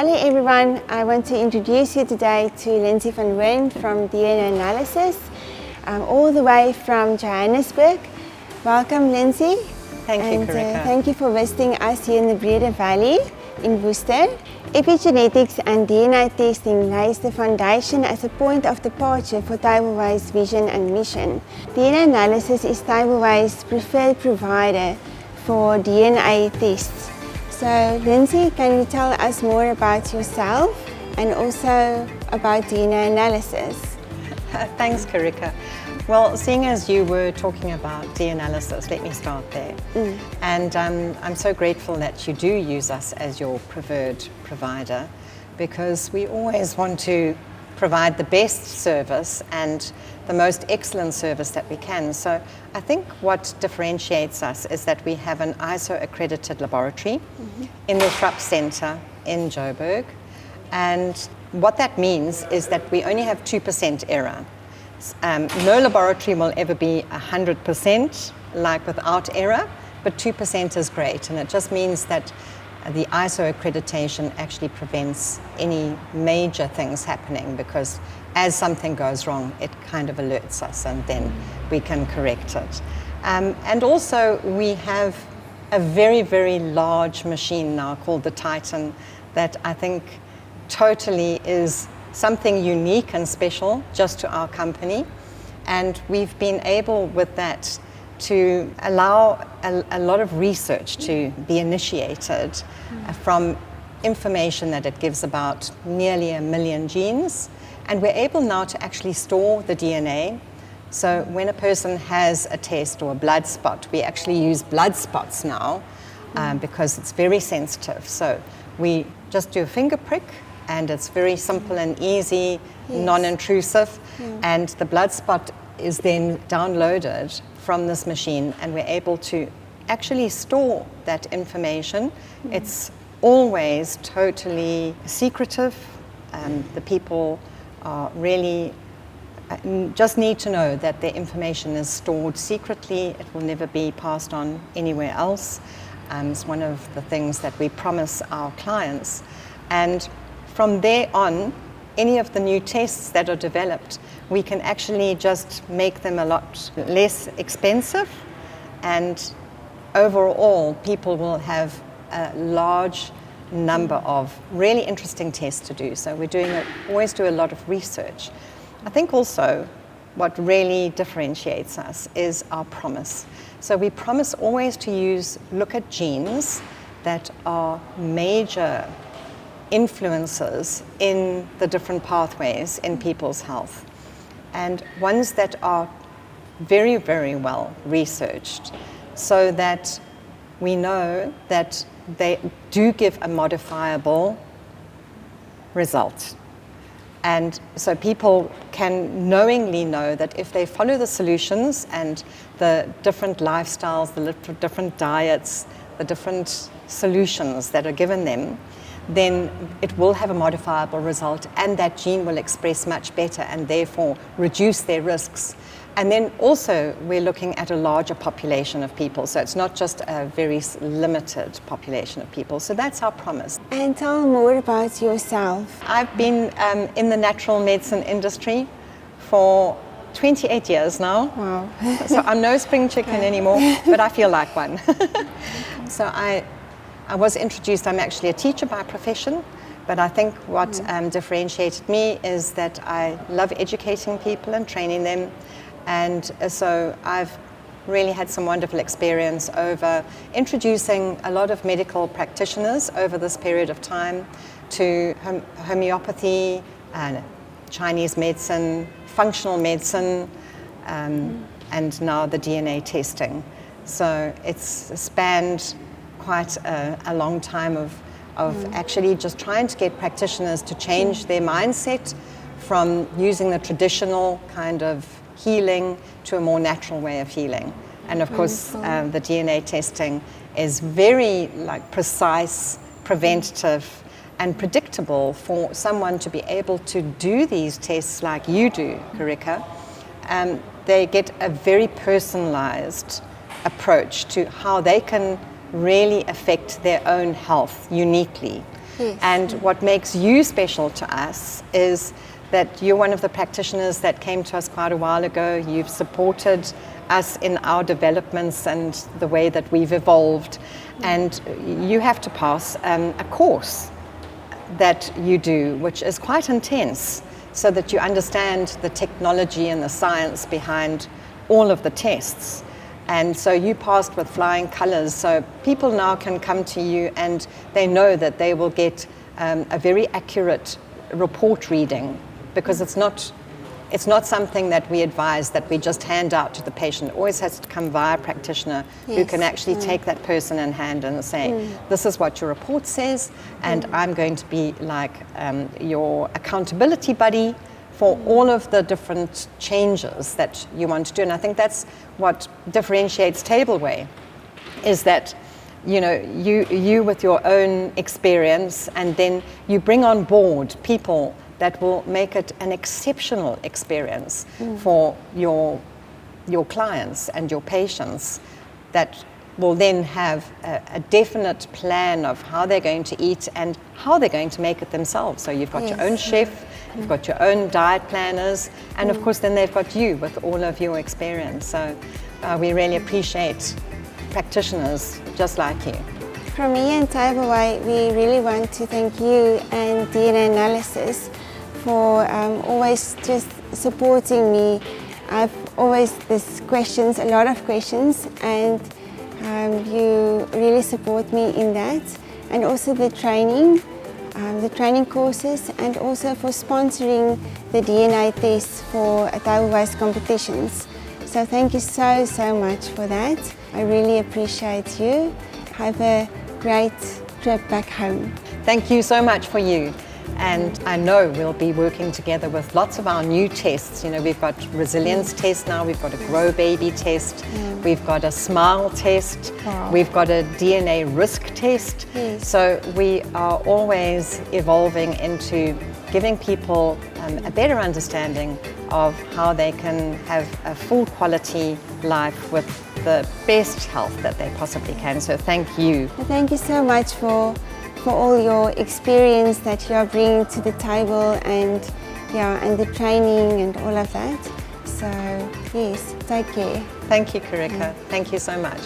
Hello everyone, I want to introduce you today to Lindsay van Rijn from DNA Analysis, all the way from Johannesburg. Welcome Lindsay. Thank you, Carica. Thank you for visiting us here in the Breede Valley in Worcester. Epigenetics and DNA testing lays the foundation as a point of departure for Tableway's vision and mission. DNA Analysis is Tableway's preferred provider for DNA tests. So Lindsay, can you tell us more about yourself and also about DNA Analysis? Thanks, Carica. Well, seeing as you were talking about DNA Analysis, let me start there. And I'm so grateful that you do use us as your preferred provider, because we always want to provide the best service and the most excellent service that we can. So I think what differentiates us is that we have an ISO accredited laboratory in the Schrupp Center in Joburg. And what that means is that we only have 2% error. No laboratory will ever be 100% like without error, but 2% is great. And it just means that the ISO accreditation actually prevents any major things happening, because as something goes wrong, it kind of alerts us and then we can correct it. And also we have a very, very large machine now called the Titan that I think totally is something unique and special just to our company. And we've been able with that to allow a lot of research to be initiated from information that it gives about nearly 1 million genes. And we're able now to actually store the DNA. So when a person has a test or a blood spot, we actually use blood spots now because it's very sensitive. So we just do a finger prick, and it's very simple and easy, non-intrusive. And the blood spot is then downloaded from this machine, and we're able to actually store that information. It's always totally secretive. The people are really just need to know that their information is stored secretly. It will never be passed on anywhere else. It's one of the things that we promise our clients. And from there on, any of the new tests that are developed, we can actually just make them a lot less expensive, and overall people will have a large number of really interesting tests to do. So we're always do a lot of research. I think also what really differentiates us is our promise. So we promise always to look at genes that are major influences in the different pathways in people's health, and ones that are very, very well researched, so that we know that they do give a modifiable result. And so people can knowingly know that if they follow the solutions and the different lifestyles, the different diets, the different solutions that are given them, then it will have a modifiable result, and that gene will express much better and therefore reduce their risks. And then also we're looking at a larger population of people, so it's not just a very limited population of people. So that's our promise. And tell more about yourself. I've been in the natural medicine industry for 28 years now. Wow. So I'm no spring chicken anymore, but I feel like one. So I was introduced, I'm actually a teacher by profession, but I think what differentiated me is that I love educating people and training them. And so I've really had some wonderful experience over introducing a lot of medical practitioners over this period of time to homeopathy, Chinese medicine, functional medicine, and now the DNA testing. So it's spanned quite a long time of actually just trying to get practitioners to change their mindset from using the traditional kind of healing to a more natural way of healing. And of course, the DNA testing is very precise, preventative, and predictable for someone to be able to do these tests like you do, Carica. They get a very personalized approach to how they can really affect their own health uniquely. Yes. And what makes you special to us is that you're one of the practitioners that came to us quite a while ago. You've supported us in our developments and the way that we've evolved. And you have to pass a course that you do, which is quite intense, so that you understand the technology and the science behind all of the tests. And so you passed with flying colors. So people now can come to you and they know that they will get a very accurate report reading, because it's not something that we advise that we just hand out to the patient. It always has to come via a practitioner who can actually take that person in hand and say, this is what your report says, and I'm going to be like your accountability buddy for all of the different changes that you want to do. And I think that's what differentiates Tableway, is that you with your own experience, and then you bring on board people that will make it an exceptional experience for your clients and your patients, that will then have a definite plan of how they're going to eat and how they're going to make it themselves. So you've got your own chef, you've got your own diet planners, and of course then they've got you with all of your experience. So we really appreciate practitioners just like you. From me and Tableway, we really want to thank you and DNA Analysis for always just supporting me. I've always a lot of questions, and you really support me in that. And also the training courses, and also for sponsoring the DNA tests for Tableway's competitions. So thank you so much for that. I really appreciate you. Have a great trip back home. Thank you so much for you. And I know we'll be working together with lots of our new tests. We've got resilience test now, we've got a grow baby test, we've got a smile test, we've got a DNA risk test. So we are always evolving into giving people a better understanding of how they can have a full quality life with the best health that they possibly can. So thank you. Thank you so much for all your experience that you are bringing to the table, and the training and all of that. So yes, take care. Thank you, Carica. Thank you so much.